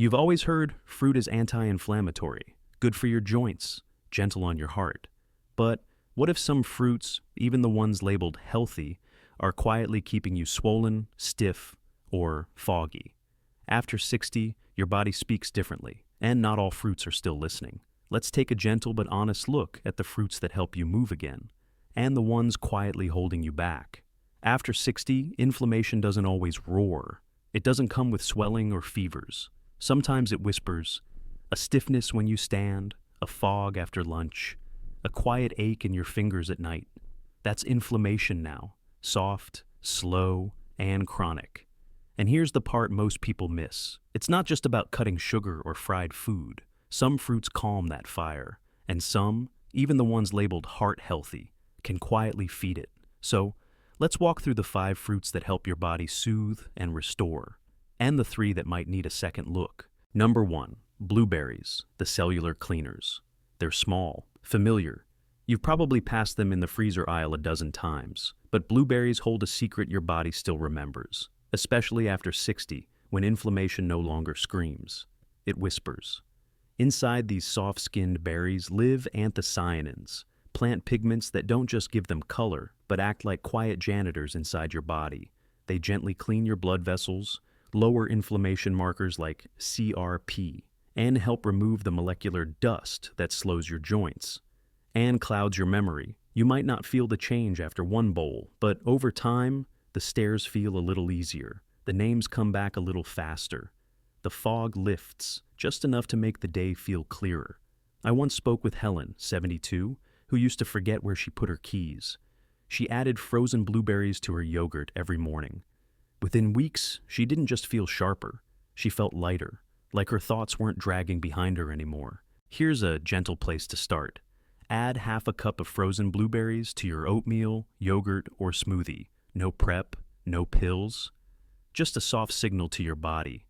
You've always heard fruit is anti-inflammatory, good for your joints, gentle on your heart. But what if some fruits, even the ones labeled healthy, are quietly keeping you swollen, stiff, or foggy? After 60, your body speaks differently, and not all fruits are still listening. Let's take a gentle but honest look at the fruits that help you move again, and the ones quietly holding you back. After 60, inflammation doesn't always roar. It doesn't come with swelling or fevers. Sometimes it whispers, a stiffness when you stand, a fog after lunch, a quiet ache in your fingers at night. That's inflammation now, soft, slow, and chronic. And here's the part most people miss. It's not just about cutting sugar or fried food. Some fruits calm that fire, and some, even the ones labeled heart healthy, can quietly feed it. So, let's walk through the 5 fruits that help your body soothe and restore, and the 3 that might need a second look. Number 1, blueberries, the cellular cleaners. They're small, familiar. You've probably passed them in the freezer aisle a dozen times, but blueberries hold a secret your body still remembers, especially after 60, when inflammation no longer screams. It whispers. Inside these soft-skinned berries live anthocyanins, plant pigments that don't just give them color, but act like quiet janitors inside your body. They gently clean your blood vessels, lower inflammation markers like CRP, and help remove the molecular dust that slows your joints and clouds your memory. You might not feel the change after one bowl, but over time, the stares feel a little easier. The names come back a little faster. The fog lifts, just enough to make the day feel clearer. I once spoke with Helen, 72, who used to forget where she put her keys. She added frozen blueberries to her yogurt every morning. Within weeks, she didn't just feel sharper, she felt lighter, like her thoughts weren't dragging behind her anymore. Here's a gentle place to start. Add half a cup of frozen blueberries to your oatmeal, yogurt, or smoothie. No prep, no pills, just a soft signal to your body.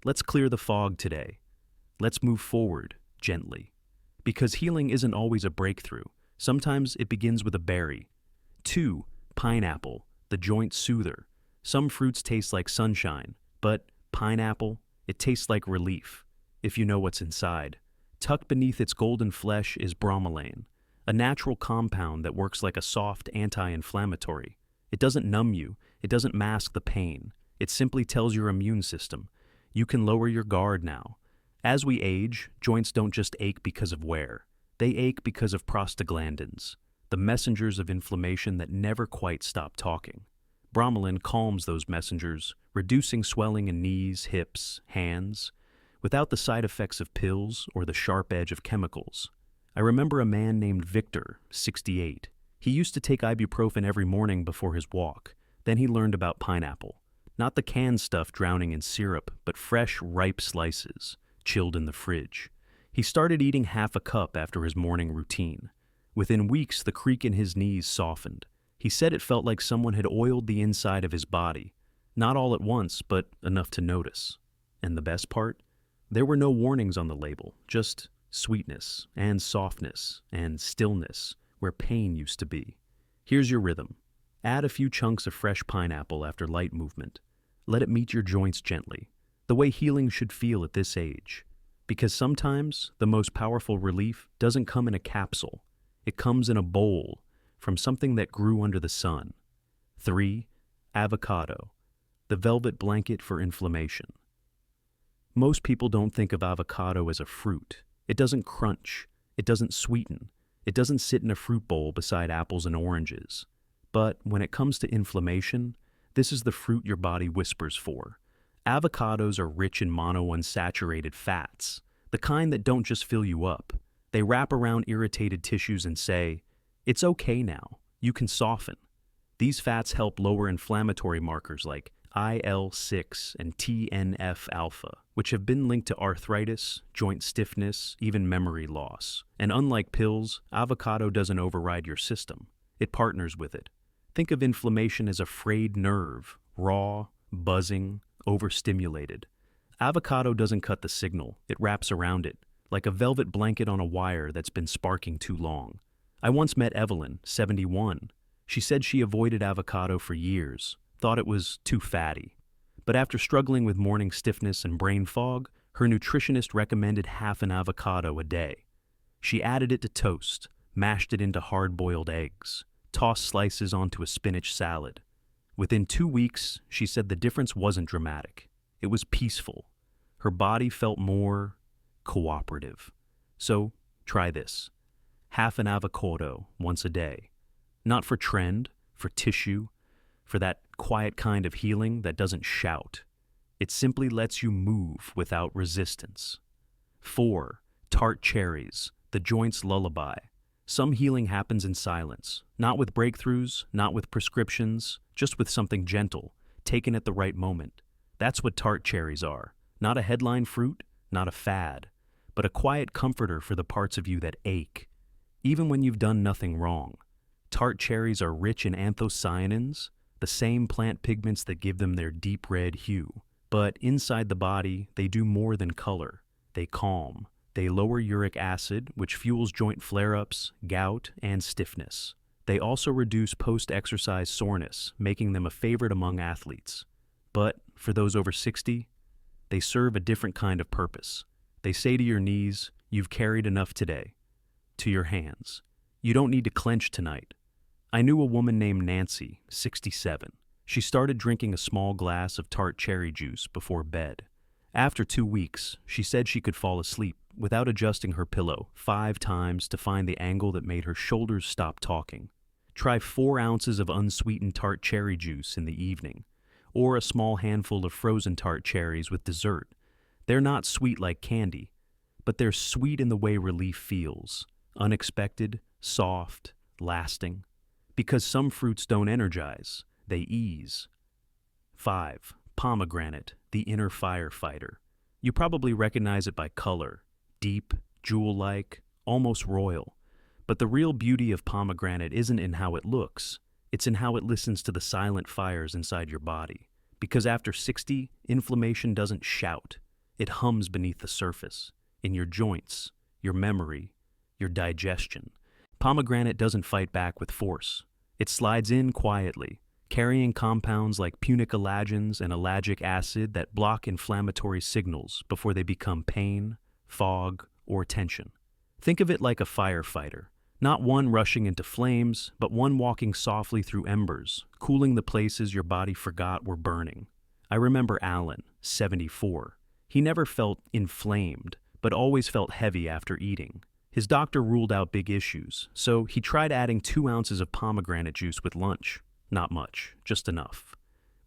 Let's clear the fog today. Let's move forward, gently. Because healing isn't always a breakthrough. Sometimes it begins with a berry. 2, pineapple, the joint soother. Some fruits taste like sunshine, but pineapple, it tastes like relief, if you know what's inside. Tucked beneath its golden flesh is bromelain, a natural compound that works like a soft anti-inflammatory. It doesn't numb you, it doesn't mask the pain. It simply tells your immune system, you can lower your guard now. As we age, joints don't just ache because of wear. They ache because of prostaglandins, the messengers of inflammation that never quite stop talking. Bromelain calms those messengers, reducing swelling in knees, hips, hands, without the side effects of pills or the sharp edge of chemicals. I remember a man named Victor, 68. He used to take ibuprofen every morning before his walk. Then he learned about pineapple. Not the canned stuff drowning in syrup, but fresh, ripe slices, chilled in the fridge. He started eating half a cup after his morning routine. Within weeks, the creak in his knees softened. He said it felt like someone had oiled the inside of his body. Not all at once, but enough to notice. And the best part? There were no warnings on the label, just sweetness and softness and stillness where pain used to be. Here's your rhythm. Add a few chunks of fresh pineapple after light movement. Let it meet your joints gently, the way healing should feel at this age. Because sometimes the most powerful relief doesn't come in a capsule. It comes in a bowl from something that grew under the sun. 3, avocado, the velvet blanket for inflammation. Most people don't think of avocado as a fruit. It doesn't crunch. It doesn't sweeten. It doesn't sit in a fruit bowl beside apples and oranges. But when it comes to inflammation, this is the fruit your body whispers for. Avocados are rich in monounsaturated fats, the kind that don't just fill you up. They wrap around irritated tissues and say, it's okay now, you can soften. These fats help lower inflammatory markers like IL-6 and TNF-alpha, which have been linked to arthritis, joint stiffness, even memory loss. And unlike pills, avocado doesn't override your system. It partners with it. Think of inflammation as a frayed nerve, raw, buzzing, overstimulated. Avocado doesn't cut the signal, it wraps around it, like a velvet blanket on a wire that's been sparking too long. I once met Evelyn, 71. She said she avoided avocado for years, thought it was too fatty. But after struggling with morning stiffness and brain fog, Her nutritionist recommended half an avocado a day. She added it to toast, mashed it into hard-boiled eggs, tossed slices onto a spinach salad. Within 2 weeks, she said the difference wasn't dramatic. It was peaceful. Her body felt more cooperative. So, try this. Half an avocado once a day. Not for trend, for tissue, for that quiet kind of healing that doesn't shout. It simply lets you move without resistance. 4. Tart Cherries, the joint's lullaby. Some healing happens in silence, not with breakthroughs, not with prescriptions, just with something gentle, taken at the right moment. That's what tart cherries are. Not a headline fruit, not a fad, but a quiet comforter for the parts of you that ache. Even when you've done nothing wrong. Tart cherries are rich in anthocyanins, the same plant pigments that give them their deep red hue. But inside the body, they do more than color. They calm. They lower uric acid, which fuels joint flare-ups, gout, and stiffness. They also reduce post-exercise soreness, making them a favorite among athletes. But for those over 60, they serve a different kind of purpose. They say to your knees, "You've carried enough today." To your hands, "You don't need to clench tonight." I knew a woman named Nancy, 67. She started drinking a small glass of tart cherry juice before bed. After 2 weeks, she said she could fall asleep without adjusting her pillow 5 times to find the angle that made her shoulders stop talking. Try 4 ounces of unsweetened tart cherry juice in the evening, or a small handful of frozen tart cherries with dessert. They're not sweet like candy, but they're sweet in the way relief feels. Unexpected, soft, lasting. Because some fruits don't energize, they ease. 5. Pomegranate, the inner firefighter. You probably recognize it by color. Deep, jewel-like, almost royal. But the real beauty of pomegranate isn't in how it looks. It's in how it listens to the silent fires inside your body. Because after 60, inflammation doesn't shout. It hums beneath the surface, in your joints, your memory, your digestion. Pomegranate doesn't fight back with force. It slides in quietly, carrying compounds like punicalagins and ellagic acid that block inflammatory signals before they become pain, fog, or tension. Think of it like a firefighter, not one rushing into flames, but one walking softly through embers, cooling the places your body forgot were burning. I remember Alan, 74. He never felt inflamed, but always felt heavy after eating. His doctor ruled out big issues, so he tried adding 2 ounces of pomegranate juice with lunch. Not much, just enough.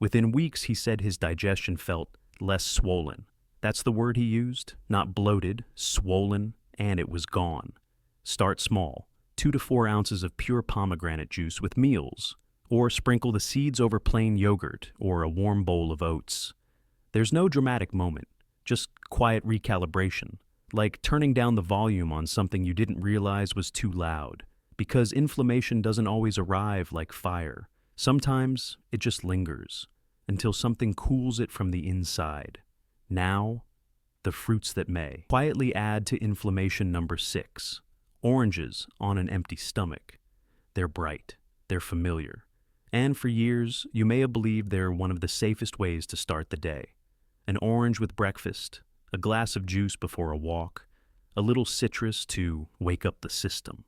Within weeks, he said his digestion felt less swollen. That's the word he used, not bloated, swollen, and it was gone. Start small, 2 to 4 ounces of pure pomegranate juice with meals, or sprinkle the seeds over plain yogurt or a warm bowl of oats. There's no dramatic moment, just quiet recalibration. Like turning down the volume on something you didn't realize was too loud. Because inflammation doesn't always arrive like fire. Sometimes it just lingers until something cools it from the inside. Now, the fruits that may. Quietly add to inflammation number 6. Oranges on an empty stomach. They're bright. They're familiar. And for years, you may have believed they're one of the safest ways to start the day. An orange with breakfast. A glass of juice before a walk, a little citrus to wake up the system.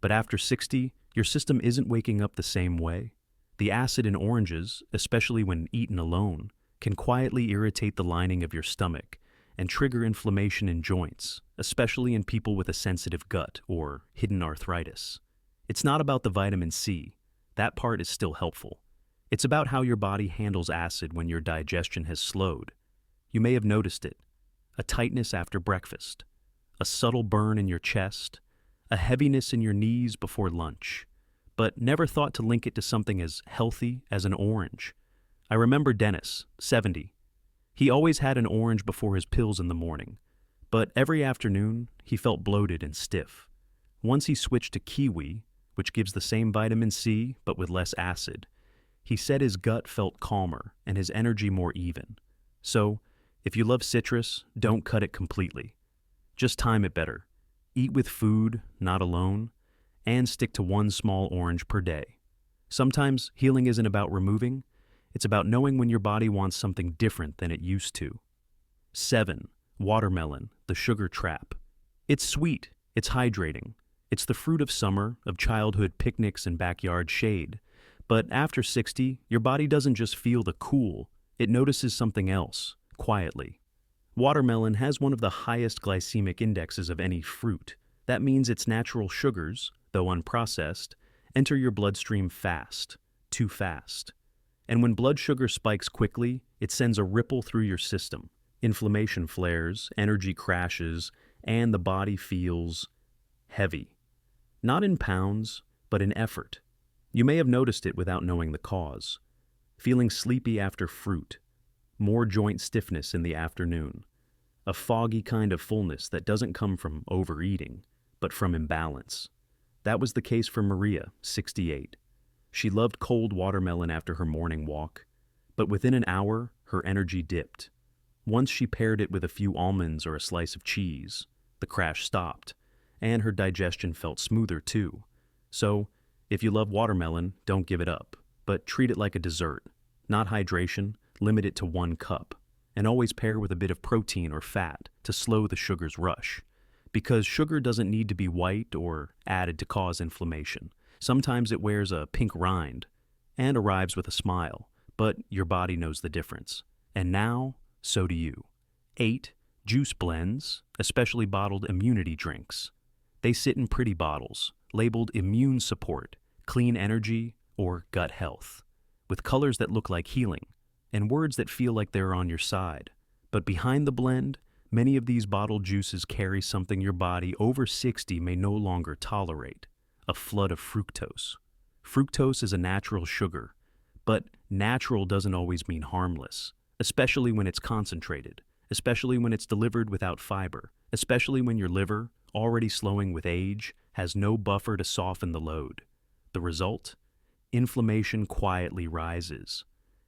But after 60, your system isn't waking up the same way. The acid in oranges, especially when eaten alone, can quietly irritate the lining of your stomach and trigger inflammation in joints, especially in people with a sensitive gut or hidden arthritis. It's not about the vitamin C. That part is still helpful. It's about how your body handles acid when your digestion has slowed. You may have noticed it. A tightness after breakfast, a subtle burn in your chest, a heaviness in your knees before lunch, but never thought to link it to something as healthy as an orange. I remember Dennis, 70. He always had an orange before his pills in the morning, but every afternoon he felt bloated and stiff. Once he switched to kiwi, which gives the same vitamin C but with less acid, he said his gut felt calmer and his energy more even. So, if you love citrus, don't cut it completely. Just time it better. Eat with food, not alone, and stick to 1 small orange per day. Sometimes healing isn't about removing, it's about knowing when your body wants something different than it used to. 7. Watermelon, the sugar trap. It's sweet, it's hydrating. It's the fruit of summer, of childhood picnics and backyard shade. But after 60, your body doesn't just feel the cool, it notices something else, quietly. Watermelon has one of the highest glycemic indexes of any fruit. That means its natural sugars, though unprocessed, enter your bloodstream fast, too fast. And when blood sugar spikes quickly, it sends a ripple through your system. Inflammation flares, energy crashes, and the body feels heavy. Not in pounds, but in effort. You may have noticed it without knowing the cause. Feeling sleepy after fruit, more joint stiffness in the afternoon, a foggy kind of fullness that doesn't come from overeating, but from imbalance. That was the case for Maria, 68. She loved cold watermelon after her morning walk, but within an hour, her energy dipped. Once she paired it with a few almonds or a slice of cheese, the crash stopped, and her digestion felt smoother too. So, if you love watermelon, don't give it up, but treat it like a dessert. Not hydration, limit it to 1 cup, and always pair with a bit of protein or fat to slow the sugar's rush. Because sugar doesn't need to be white or added to cause inflammation. Sometimes it wears a pink rind and arrives with a smile, but your body knows the difference. And now, so do you. 8. Juice blends, especially bottled immunity drinks. They sit in pretty bottles, labeled immune support, clean energy, or gut health, with colors that look like healing, and words that feel like they're on your side. But behind the blend, many of these bottled juices carry something your body over 60 may no longer tolerate: a flood of fructose. Fructose is a natural sugar, but natural doesn't always mean harmless, especially when it's concentrated, especially when it's delivered without fiber, especially when your liver, already slowing with age, has no buffer to soften the load. The result? Inflammation quietly rises.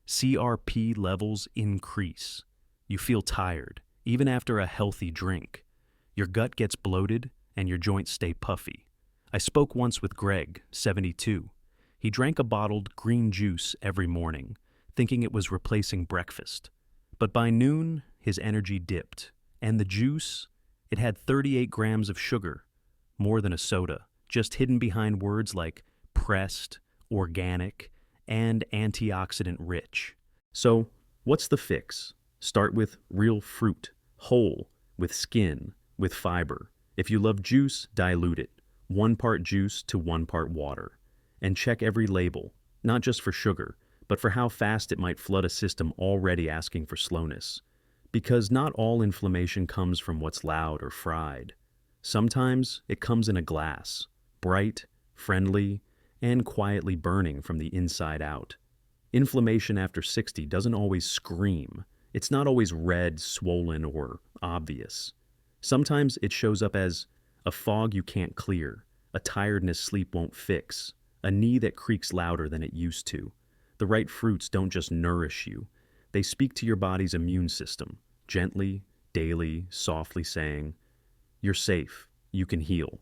CRP levels increase. You feel tired, even after a healthy drink. Your gut gets bloated, and your joints stay puffy. I spoke once with Greg, 72. He drank a bottled green juice every morning, thinking it was replacing breakfast. But by noon, his energy dipped, and the juice, it had 38 grams of sugar, more than a soda, just hidden behind words like pressed, organic, and antioxidant rich. So, what's the fix? Start with real fruit, whole, with skin, with fiber. If you love juice, dilute it. 1 part juice to 1 part water. And check every label, not just for sugar, but for how fast it might flood a system already asking for slowness. Because not all inflammation comes from what's loud or fried. Sometimes it comes in a glass, bright, friendly, and quietly burning from the inside out. Inflammation after 60 doesn't always scream. It's not always red, swollen, or obvious. Sometimes it shows up as a fog you can't clear, a tiredness sleep won't fix, a knee that creaks louder than it used to. The right fruits don't just nourish you. They speak to your body's immune system, gently, daily, softly saying, "You're safe, you can heal."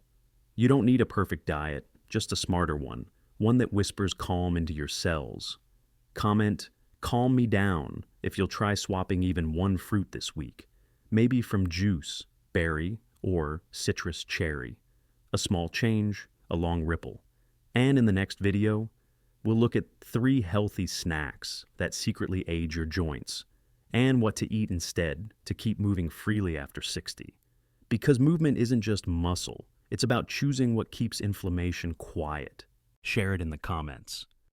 You don't need a perfect diet, just a smarter one that whispers calm into your cells. Comment, "Calm me down," if you'll try swapping even 1 fruit this week. Maybe from juice, berry, or citrus cherry. A small change, a long ripple. And in the next video, we'll look at 3 healthy snacks that secretly aid your joints, and what to eat instead to keep moving freely after 60. Because movement isn't just muscle, it's about choosing what keeps inflammation quiet. Share it in the comments.